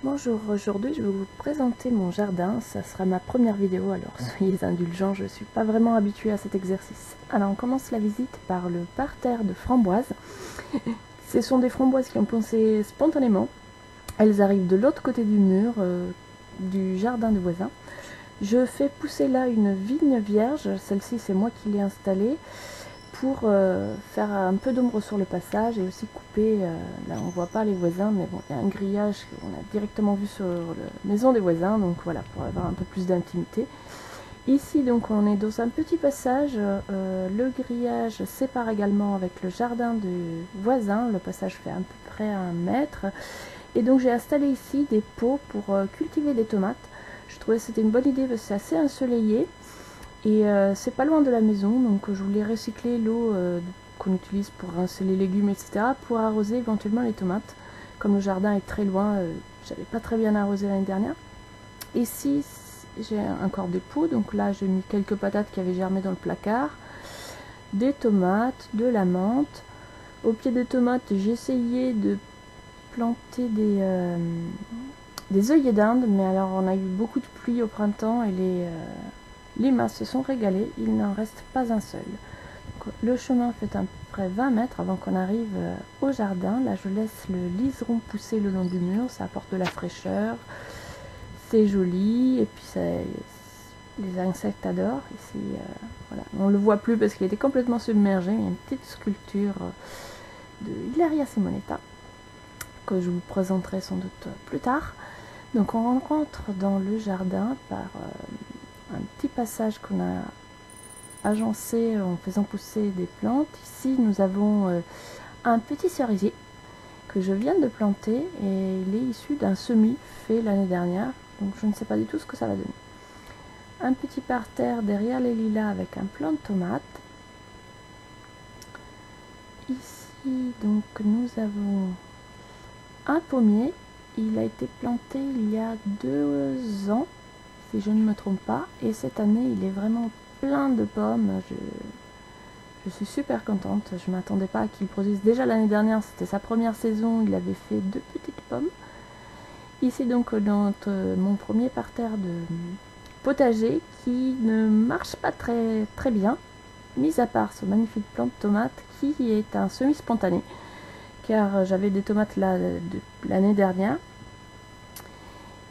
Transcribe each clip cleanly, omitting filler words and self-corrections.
Bonjour, aujourd'hui je vais vous présenter mon jardin, ça sera ma première vidéo alors soyez indulgents, je ne suis pas vraiment habituée à cet exercice. Alors on commence la visite par le parterre de framboises. Ce sont des framboises qui ont poussé spontanément, elles arrivent de l'autre côté du mur du jardin de voisin. Je fais pousser là une vigne vierge, celle-ci c'est moi qui l'ai installée, pour faire un peu d'ombre sur le passage et aussi couper, là on voit pas les voisins mais bon il y a un grillage qu'on a directement vu sur la maison des voisins, donc voilà, pour avoir un peu plus d'intimité. Ici donc on est dans un petit passage, le grillage sépare également avec le jardin du voisin, le passage fait à peu près 1 mètre, et donc j'ai installé ici des pots pour cultiver des tomates. Je trouvais que c'était une bonne idée parce que c'est assez ensoleillé. Et c'est pas loin de la maison, donc je voulais recycler l'eau qu'on utilise pour rincer les légumes, etc. pour arroser éventuellement les tomates. Comme le jardin est très loin, j'avais pas très bien arrosé l'année dernière. Ici, j'ai encore des pots, donc là j'ai mis quelques patates qui avaient germé dans le placard, des tomates, de la menthe. Au pied des tomates, j'ai essayé de planter des œillets d'Inde, mais alors on a eu beaucoup de pluie au printemps et les limaces se sont régalées, il n'en reste pas un seul. Donc, le chemin fait à peu près 20 mètres avant qu'on arrive au jardin. Là, je laisse le liseron pousser le long du mur, ça apporte de la fraîcheur, c'est joli, et puis les insectes adorent. Ici, voilà. On ne le voit plus parce qu'il était complètement submergé. Il y a une petite sculpture de Ilaria Simonetta que je vous présenterai sans doute plus tard. Donc, on rentre dans le jardin par un petit passage qu'on a agencé en faisant pousser des plantes. Ici nous avons un petit cerisier que je viens de planter et il est issu d'un semis fait l'année dernière, donc je ne sais pas du tout ce que ça va donner. Un petit parterre derrière les lilas avec un plant de tomates. Ici donc nous avons un pommier, il a été planté il y a 2 ans si je ne me trompe pas, et cette année il est vraiment plein de pommes. Je suis super contente, je ne m'attendais pas à qu'il produise. Déjà l'année dernière c'était sa première saison, il avait fait 2 petites pommes. Ici donc dans mon premier parterre de potager qui ne marche pas très bien, mis à part ce magnifique plant de tomates qui est un semi-spontané, car j'avais des tomates là de l'année dernière.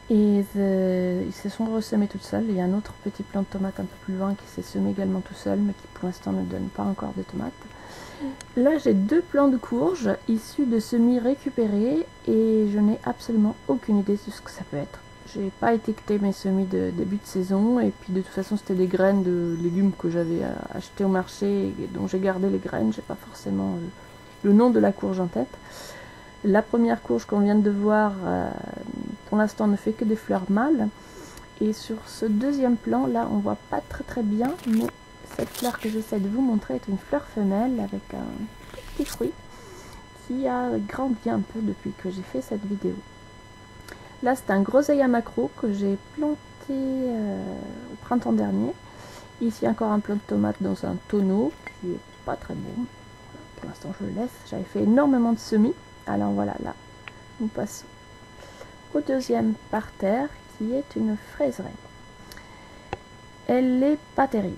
Et ils se sont ressemés toutes seules. Il y a un autre petit plant de tomates un peu plus loin qui s'est semé également tout seul, mais qui pour l'instant ne donne pas encore de tomates. Là j'ai 2 plants de courges issus de semis récupérés et je n'ai absolument aucune idée de ce que ça peut être. J'ai pas étiqueté mes semis de début de saison, et puis de toute façon c'était des graines de légumes que j'avais achetées au marché et dont j'ai gardé les graines. J'ai pas forcément le nom de la courge en tête. La première courge qu'on vient de voir, pour l'instant, ne fait que des fleurs mâles. Et sur ce deuxième plan, là, on voit pas très bien, mais cette fleur que j'essaie de vous montrer est une fleur femelle avec un petit fruit qui a grandi un peu depuis que j'ai fait cette vidéo. Là, c'est un groseille macro que j'ai planté au printemps dernier. Ici, encore un plant de tomates dans un tonneau qui est pas très beau. Pour l'instant, je le laisse. J'avais fait énormément de semis. Alors voilà, là, nous passons au deuxième parterre qui est une fraiserie. Elle n'est pas terrible.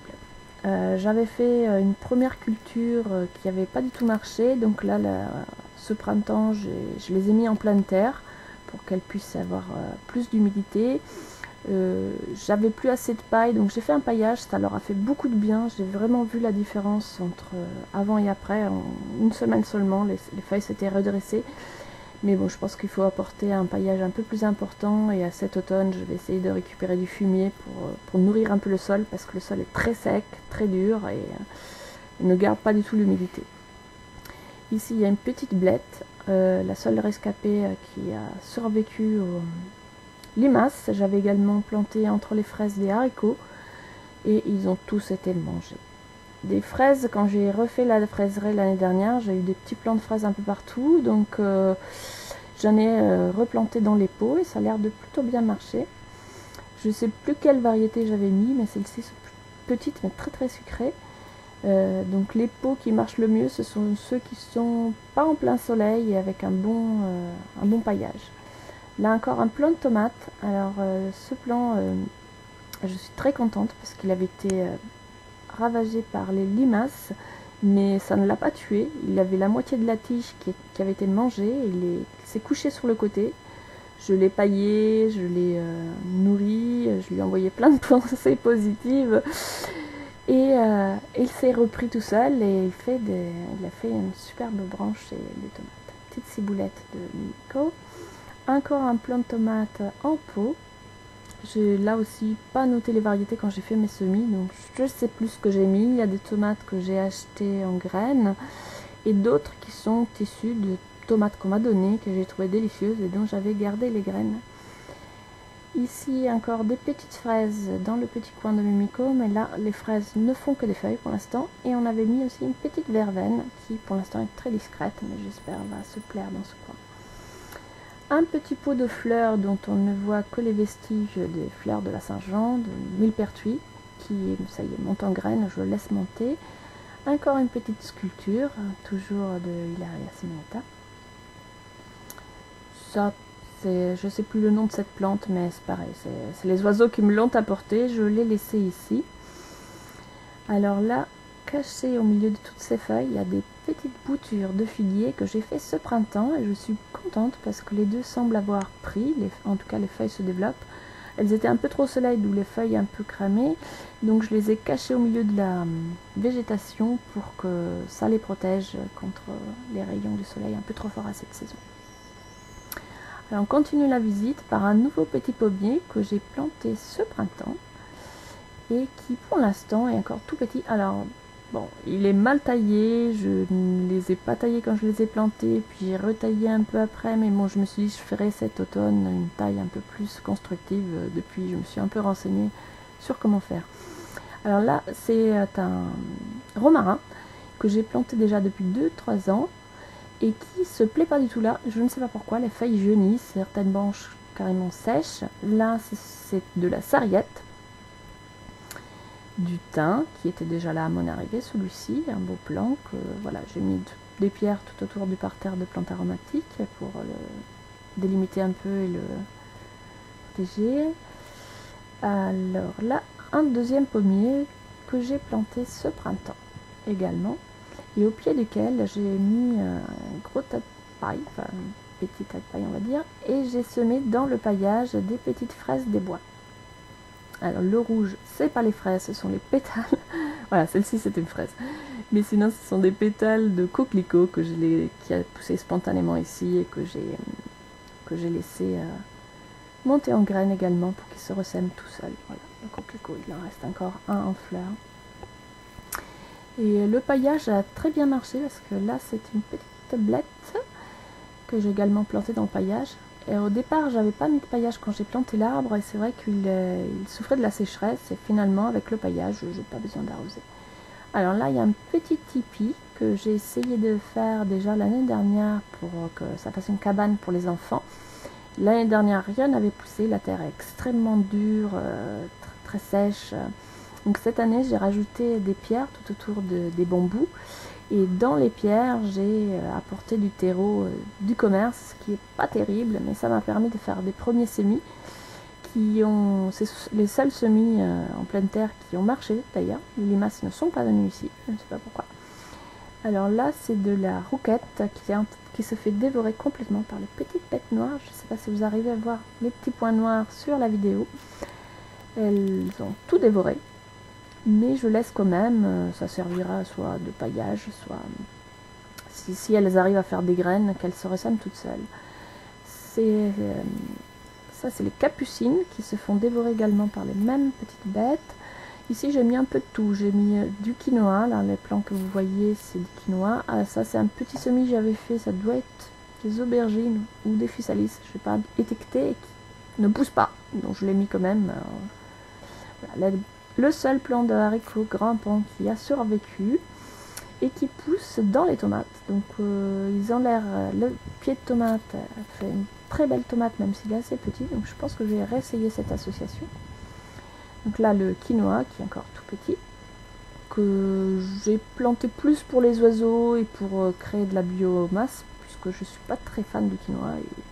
J'avais fait une première culture qui n'avait pas du tout marché, donc là, ce printemps, je les ai mis en pleine terre pour qu'elles puissent avoir plus d'humidité. J'avais plus assez de paille, donc j'ai fait un paillage, ça leur a fait beaucoup de bien. J'ai vraiment vu la différence entre avant et après. En une semaine seulement, les feuilles s'étaient redressées. Mais bon, je pense qu'il faut apporter un paillage un peu plus important, et à cet automne, je vais essayer de récupérer du fumier pour nourrir un peu le sol, parce que le sol est très sec, très dur, et il ne garde pas du tout l'humidité. Ici, il y a une petite blette, la seule rescapée qui a survécu aux limaces. J'avais également planté entre les fraises des haricots, et ils ont tous été mangés. Des fraises, quand j'ai refait la fraiserie l'année dernière, j'ai eu des petits plants de fraises un peu partout, donc j'en ai replanté dans les pots et ça a l'air de plutôt bien marcher. Je ne sais plus quelle variété j'avais mis, mais celles-ci sont petites mais très sucrées. Donc les pots qui marchent le mieux, ce sont ceux qui sont pas en plein soleil et avec un bon paillage. Là encore un plant de tomates. Alors ce plant, je suis très contente parce qu'il avait été ravagé par les limaces, mais ça ne l'a pas tué. Il avait la moitié de la tige qui avait été mangée, il s'est couché sur le côté. Je l'ai paillé, je l'ai nourri, je lui ai envoyé plein de pensées positives. Et il s'est repris tout seul et il a fait une superbe branche et des tomates. Petite ciboulette de Nico. Encore un plant de tomates en pot. J'ai là aussi pas noté les variétés quand j'ai fait mes semis, donc je sais plus ce que j'ai mis. Il y a des tomates que j'ai achetées en graines et d'autres qui sont issues de tomates qu'on m'a données, que j'ai trouvées délicieuses et dont j'avais gardé les graines. Ici encore des petites fraises dans le petit coin de Mimico, mais là les fraises ne font que des feuilles pour l'instant. Et on avait mis aussi une petite verveine qui pour l'instant est très discrète, mais j'espère va se plaire dans ce coin. Un petit pot de fleurs dont on ne voit que les vestiges des fleurs de la Saint-Jean, de millepertuis, qui, ça y est, monte en graines, je le laisse monter. Encore une petite sculpture, toujours de Hilaria Simonetta. Ça, je ne sais plus le nom de cette plante, mais c'est pareil, c'est les oiseaux qui me l'ont apporté, je l'ai laissé ici. Alors là, caché au milieu de toutes ces feuilles, il y a des petites boutures de figuier que j'ai fait ce printemps et je suis contente parce que les deux semblent avoir pris, en tout cas les feuilles se développent. Elles étaient un peu trop au soleil, d'où les feuilles un peu cramées, donc je les ai cachées au milieu de la végétation pour que ça les protège contre les rayons du soleil un peu trop forts à cette saison. Alors on continue la visite par un nouveau petit pommier que j'ai planté ce printemps et qui pour l'instant est encore tout petit. Alors bon, il est mal taillé, je ne les ai pas taillés quand je les ai plantés, puis j'ai retaillé un peu après, mais bon, je me suis dit je ferai cet automne une taille un peu plus constructive. Depuis, je me suis un peu renseignée sur comment faire. Alors là, c'est un romarin que j'ai planté déjà depuis 2-3 ans et qui se plaît pas du tout là. Je ne sais pas pourquoi, les feuilles jaunissent, certaines branches carrément sèches. Là, c'est de la sarriette, du thym qui était déjà là à mon arrivée, celui-ci, un beau plant que voilà, j'ai mis des pierres tout autour du parterre de plantes aromatiques pour le délimiter un peu et le protéger. Alors là, un deuxième pommier que j'ai planté ce printemps également et au pied duquel j'ai mis un gros tas de paille, enfin un petit tas de paille on va dire, et j'ai semé dans le paillage des petites fraises des bois. Alors le rouge, c'est pas les fraises, ce sont les pétales. Voilà, celle-ci c'est une fraise. Mais sinon ce sont des pétales de coquelicot qui a poussé spontanément ici et que j'ai laissé monter en graines également pour qu'ils se ressèment tout seuls. Voilà, le coquelicot, il en reste encore un en fleurs. Et le paillage a très bien marché parce que là c'est une petite blette que j'ai également plantée dans le paillage. Et au départ, j'avais pas mis de paillage quand j'ai planté l'arbre et c'est vrai qu'il souffrait de la sécheresse et finalement avec le paillage, j'ai pas besoin d'arroser. Alors là, il y a un petit tipi que j'ai essayé de faire déjà l'année dernière pour que ça fasse une cabane pour les enfants. L'année dernière, rien n'avait poussé, la terre est extrêmement dure, très sèche. Donc cette année, j'ai rajouté des pierres tout autour des bambous. Et dans les pierres, j'ai apporté du terreau du commerce, ce qui n'est pas terrible, mais ça m'a permis de faire des premiers semis c'est les seuls semis en pleine terre qui ont marché d'ailleurs. Les limaces ne sont pas venues ici, je ne sais pas pourquoi. Alors là, c'est de la rouquette qui se fait dévorer complètement par les petites bêtes noires. Je ne sais pas si vous arrivez à voir les petits points noirs sur la vidéo. Elles ont tout dévoré. Mais je laisse quand même, ça servira soit de paillage, soit si elles arrivent à faire des graines, qu'elles se ressèment toutes seules. Ça c'est les capucines qui se font dévorer également par les mêmes petites bêtes. Ici j'ai mis un peu de tout, j'ai mis du quinoa, là les plants que vous voyez c'est du quinoa. Ah, ça c'est un petit semis que j'avais fait, ça doit être des aubergines ou des physalis, je ne vais pas étiqueter, qui ne poussent pas, donc je l'ai mis quand même. Voilà, le seul plant de haricots grimpant qui a survécu et qui pousse dans les tomates. Donc ils ont l'air, le pied de tomate fait une très belle tomate même s'il est assez petit, donc je pense que je vais réessayer cette association. Donc là le quinoa qui est encore tout petit, que j'ai planté plus pour les oiseaux et pour créer de la biomasse, puisque je ne suis pas très fan du quinoa et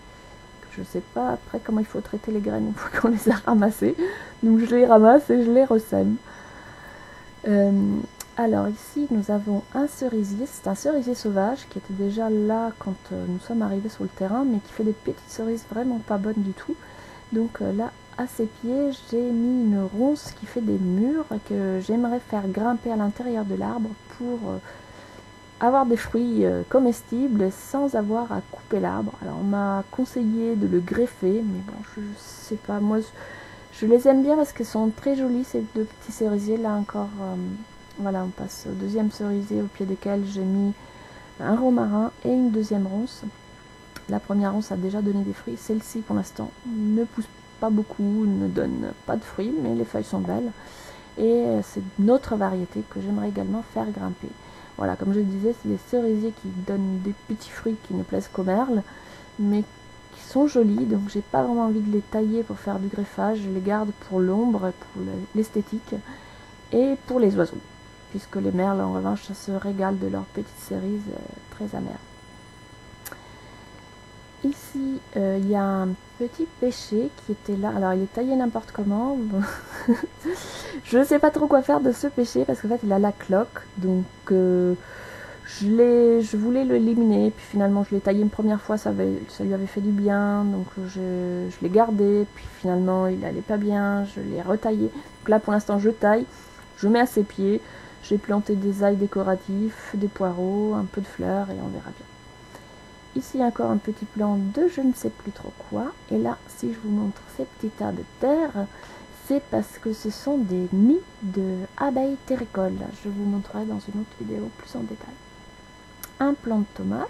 que je sais pas après comment il faut traiter les graines une fois qu'on les a ramassées. Donc je les ramasse et je les ressème. Alors ici nous avons un cerisier, c'est un cerisier sauvage qui était déjà là quand nous sommes arrivés sur le terrain, mais qui fait des petites cerises vraiment pas bonnes du tout. Donc là à ses pieds j'ai mis une ronce qui fait des murs que j'aimerais faire grimper à l'intérieur de l'arbre pour avoir des fruits comestibles sans avoir à couper l'arbre. Alors on m'a conseillé de le greffer, mais bon je sais pas, moi je les aime bien parce qu'elles sont très jolies ces deux petits cerisiers. Là encore, voilà, on passe au deuxième cerisier au pied desquels j'ai mis un romarin et une deuxième ronce. La première ronce a déjà donné des fruits. Celle-ci, pour l'instant, ne pousse pas beaucoup, ne donne pas de fruits, mais les feuilles sont belles. Et c'est une autre variété que j'aimerais également faire grimper. Voilà, comme je le disais, c'est des cerisiers qui donnent des petits fruits qui ne plaisent qu'aux merles, mais qui sont jolis, donc j'ai pas vraiment envie de les tailler pour faire du greffage. Je les garde pour l'ombre, pour l'esthétique et pour les oiseaux, puisque les merles en revanche se régalent de leurs petites cerises très amères. Ici il y a un petit pêcher qui était là, alors il est taillé n'importe comment. Je ne sais pas trop quoi faire de ce pêcher parce qu'en fait il a la cloque, donc je voulais l'éliminer, puis finalement je l'ai taillé une première fois, ça lui avait fait du bien, donc je l'ai gardé, puis finalement il allait pas bien, je l'ai retaillé. Donc là pour l'instant je taille, je mets à ses pieds, j'ai planté des ailes décoratifs, des poireaux, un peu de fleurs et on verra bien. Ici encore un petit plan de je ne sais plus trop quoi, et là si je vous montre ces petits tas de terre, c'est parce que ce sont des nids d'abeilles terricoles. Je vous montrerai dans une autre vidéo plus en détail. Un plant de tomate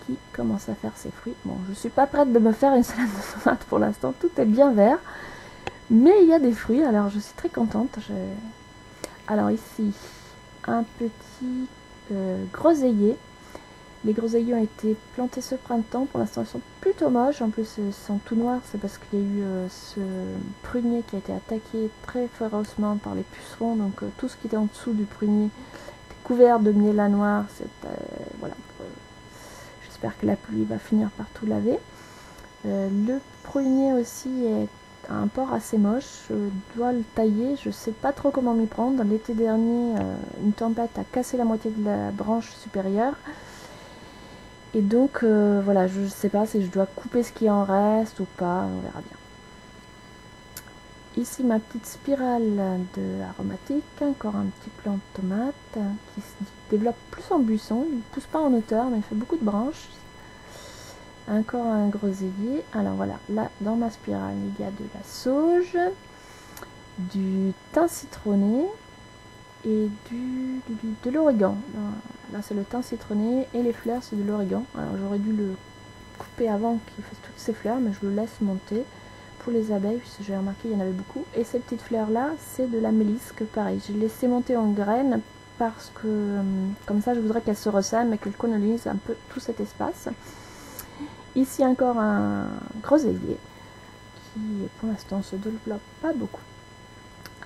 qui commence à faire ses fruits. Bon, je suis pas prête de me faire une salade de tomates pour l'instant, tout est bien vert, mais il y a des fruits, alors je suis très contente. Alors ici, un petit groseillier. Les groseilliers ont été plantés ce printemps, pour l'instant ils sont plutôt moches, en plus ils sont tout noirs, c'est parce qu'il y a eu ce prunier qui a été attaqué très férocement par les pucerons, donc tout ce qui était en dessous du prunier était couvert de miel noir. Voilà, j'espère que la pluie va finir par tout laver. Le prunier aussi a un port assez moche, je dois le tailler, je sais pas trop comment m'y prendre. L'été dernier, une tempête a cassé la moitié de la branche supérieure. Et donc voilà, je ne sais pas si je dois couper ce qui en reste ou pas, on verra bien. Ici ma petite spirale de aromatique, encore un petit plant de tomate qui se développe plus en buisson, il ne pousse pas en hauteur mais il fait beaucoup de branches. Encore un groseillier. Alors voilà, là dans ma spirale il y a de la sauge, du thym citronné et de l'origan. Là c'est le thym citronné et les fleurs c'est de l'origan. Alors j'aurais dû le couper avant qu'il fasse toutes ces fleurs, mais je le laisse monter pour les abeilles puisque j'ai remarqué qu'il y en avait beaucoup. Et ces petites fleurs là c'est de la mélisse, que pareil j'ai laissé monter en graines parce que comme ça je voudrais qu'elles se ressèment et qu'elles colonisent un peu tout cet espace. Ici encore un groseillier qui pour l'instant se développe pas beaucoup.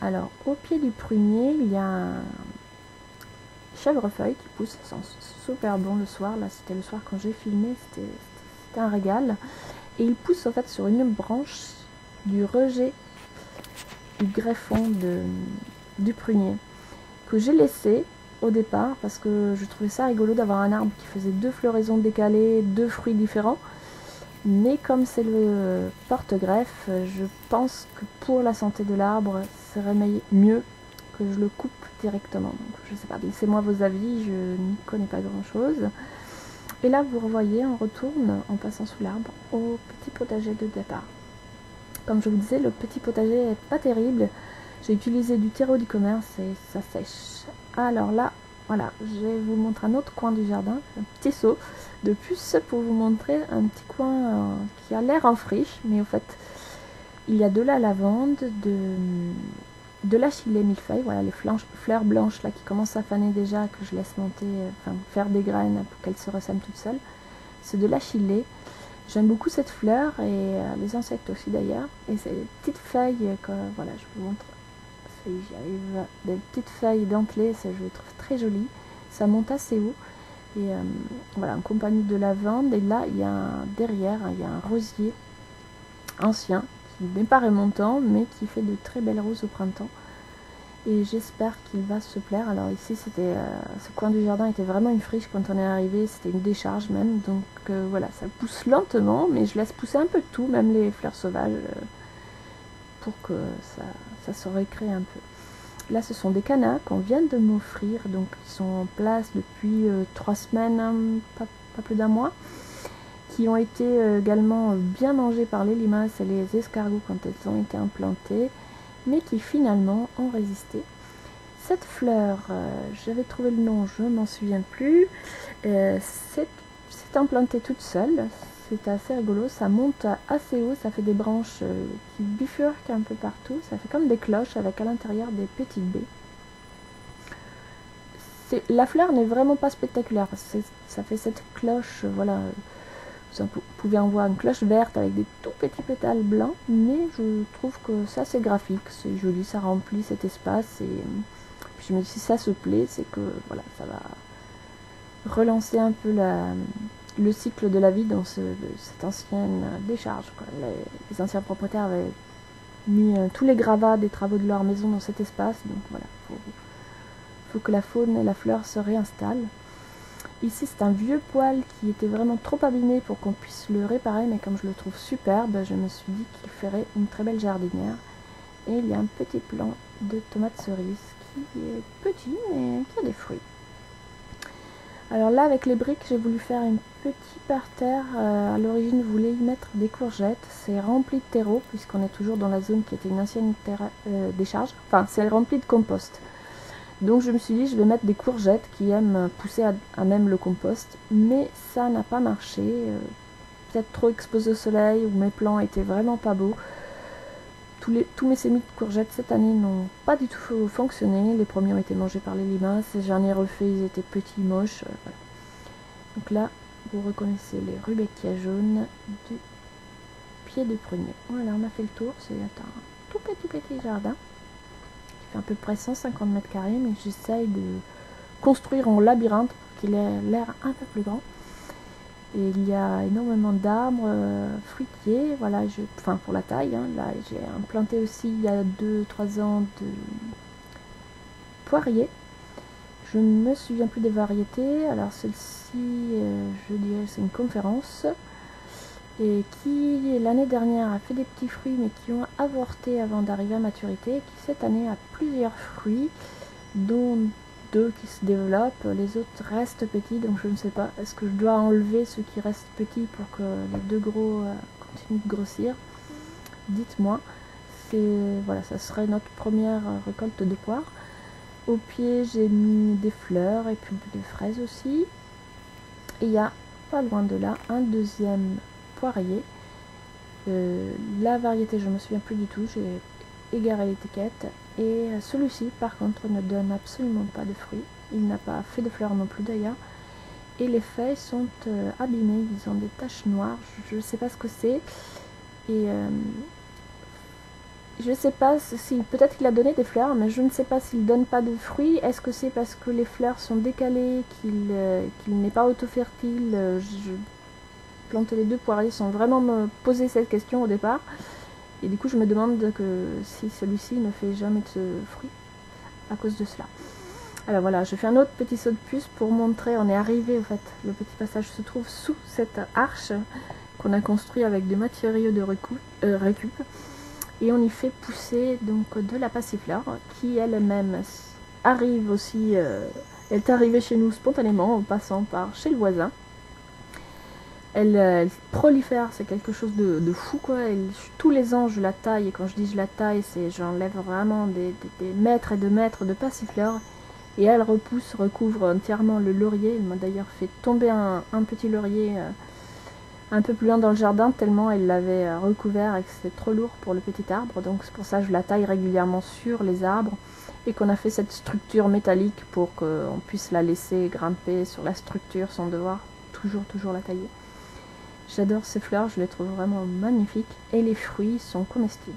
Alors au pied du prunier il y a un chèvrefeuille qui pousse, ça sent super bon le soir. Là c'était le soir quand j'ai filmé, c'était un régal. Et il pousse en fait sur une branche du rejet du greffon du prunier que j'ai laissé au départ parce que je trouvais ça rigolo d'avoir un arbre qui faisait deux floraisons décalées, deux fruits différents. Mais comme c'est le porte-greffe, je pense que pour la santé de l'arbre, c'est mieux que je le coupe directement. Donc je sais pas, laissez-moi vos avis, je n'y connais pas grand-chose. Et là, vous revoyez, on retourne en passant sous l'arbre au petit potager de départ. Comme je vous disais, le petit potager est pas terrible. J'ai utilisé du terreau du commerce et ça sèche. Alors là, voilà, je vais vous montrer un autre coin du jardin, un petit seau de puce pour vous montrer un petit coin qui a l'air en friche, mais au fait, il y a de la lavande, de l'achillée millefeuille, voilà les fleurs blanches là qui commencent à faner déjà, que je laisse monter, enfin faire des graines pour qu'elles se ressèment toutes seules. C'est de l'achillée. J'aime beaucoup cette fleur et les insectes aussi d'ailleurs. Et c'est des petites feuilles, voilà, je vous montre. J'y arrive, des petites feuilles dentelées, je les trouve très jolies. Ça monte assez haut. Et voilà, en compagnie de lavande. Et là, il y a derrière, il y a un rosier ancien qui n'est pas remontant, mais qui fait de très belles roses au printemps. Et j'espère qu'il va se plaire. Alors ici, c'était ce coin du jardin était vraiment une friche quand on est arrivé, c'était une décharge même. Donc voilà, ça pousse lentement, mais je laisse pousser un peu de tout, même les fleurs sauvages, pour que ça se récrée un peu. Là, ce sont des canards qu'on vient de m'offrir, donc ils sont en place depuis 3 semaines, pas plus d'un mois, qui ont été également bien mangés par les limaces et les escargots quand elles ont été implantées, mais qui finalement ont résisté. Cette fleur, j'avais trouvé le nom, je ne m'en souviens plus, c'est implantée toute seule, c'est assez rigolo, ça monte assez haut, ça fait des branches qui bifurquent un peu partout, ça fait comme des cloches avec à l'intérieur des petites baies. La fleur n'est vraiment pas spectaculaire, ça fait cette cloche, voilà, vous pouvez en voir une cloche verte avec des tout petits pétales blancs, mais je trouve que c'est assez graphique, c'est joli, ça remplit cet espace, et puis je me dis si ça se plaît, c'est que voilà, ça va relancer un peu le cycle de la vie dans cette ancienne décharge, quoi. Les anciens propriétaires avaient mis tous les gravats des travaux de leur maison dans cet espace, donc voilà, faut que la faune et la fleur se réinstallent. Ici, c'est un vieux poêle qui était vraiment trop abîmé pour qu'on puisse le réparer, mais comme je le trouve superbe, je me suis dit qu'il ferait une très belle jardinière. Et il y a un petit plant de tomates cerises qui est petit, mais qui a des fruits. Alors là, avec les briques, j'ai voulu faire un petit parterre. À l'origine, je voulais y mettre des courgettes. C'est rempli de terreau, puisqu'on est toujours dans la zone qui était une ancienne décharge. Enfin, c'est rempli de compost. Donc je me suis dit, je vais mettre des courgettes qui aiment pousser à même le compost. Mais ça n'a pas marché. Peut-être trop exposé au soleil, ou mes plants étaient vraiment pas beaux. Tous mes semis de courgettes cette année n'ont pas du tout fonctionné. Les premiers ont été mangés par les limaces. J'en ai refait, ils étaient petits, moches. Voilà. Donc là, vous reconnaissez les rubéquias jaunes du pied de prunier. Voilà, on a fait le tour. C'est un tout petit jardin qui fait à peu près 150 mètres carrés, mais j'essaye de construire en labyrinthe pour qu'il ait l'air un peu plus grand. Et il y a énormément d'arbres fruitiers, voilà, enfin pour la taille, hein, là j'ai implanté aussi il y a 2-3 ans de poiriers. Je ne me souviens plus des variétés, alors celle-ci, je dirais c'est une conférence, et qui l'année dernière a fait des petits fruits mais qui ont avorté avant d'arriver à maturité, et qui cette année a plusieurs fruits, dont 2 qui se développent, les autres restent petits, donc je ne sais pas, est-ce que je dois enlever ceux qui restent petits pour que les 2 gros continuent de grossir? Dites-moi. Voilà, ça serait notre première récolte de poires. Au pied, j'ai mis des fleurs et puis un peu de fraises aussi. Et il y a, pas loin de là, un deuxième poirier. La variété, je ne me souviens plus du tout, j'ai égaré l'étiquette. Et celui-ci, par contre, ne donne absolument pas de fruits. Il n'a pas fait de fleurs non plus d'ailleurs. Et les feuilles sont abîmées, ils ont des taches noires. Je ne sais pas ce que c'est. Et je ne sais pas si, peut-être qu'il a donné des fleurs, mais je ne sais pas s'il ne donne pas de fruits. Est-ce que c'est parce que les fleurs sont décalées, qu'il n'est pas auto-fertile? Je plante les 2 poiriers sans vraiment me poser cette question au départ. Et du coup, je me demande que si celui-ci ne fait jamais de fruits à cause de cela. Alors voilà, je fais un autre petit saut de puce pour montrer. On est arrivé, en fait, le petit passage se trouve sous cette arche qu'on a construit avec des matériaux de récup. Et on y fait pousser donc de la passiflore qui elle-même arrive aussi. Elle est arrivée chez nous spontanément en passant par chez le voisin. Elle prolifère, c'est quelque chose de fou quoi. Tous les ans je la taille, et quand je dis je la taille, c'est j'enlève vraiment des mètres et de mètres de passiflore, et elle repousse, recouvre entièrement le laurier. Elle m'a d'ailleurs fait tomber un petit laurier un peu plus loin dans le jardin, tellement elle l'avait recouvert et que c'était trop lourd pour le petit arbre. Donc c'est pour ça que je la taille régulièrement sur les arbres, et qu'on a fait cette structure métallique pour qu'on puisse la laisser grimper sur la structure sans devoir toujours la tailler. J'adore ces fleurs, je les trouve vraiment magnifiques, et les fruits sont comestibles.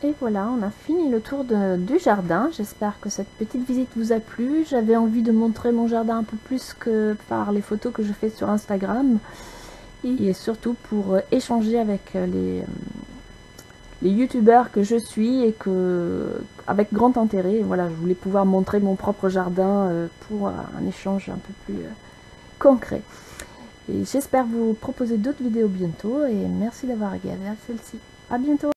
Et voilà, on a fini le tour du jardin. J'espère que cette petite visite vous a plu. J'avais envie de montrer mon jardin un peu plus que par les photos que je fais sur Instagram. Et surtout pour échanger avec les youtubeurs que je suis et avec grand intérêt. Voilà, je voulais pouvoir montrer mon propre jardin pour un échange un peu plus concret. Et j'espère vous proposer d'autres vidéos bientôt et merci d'avoir regardé à celle-ci. À bientôt!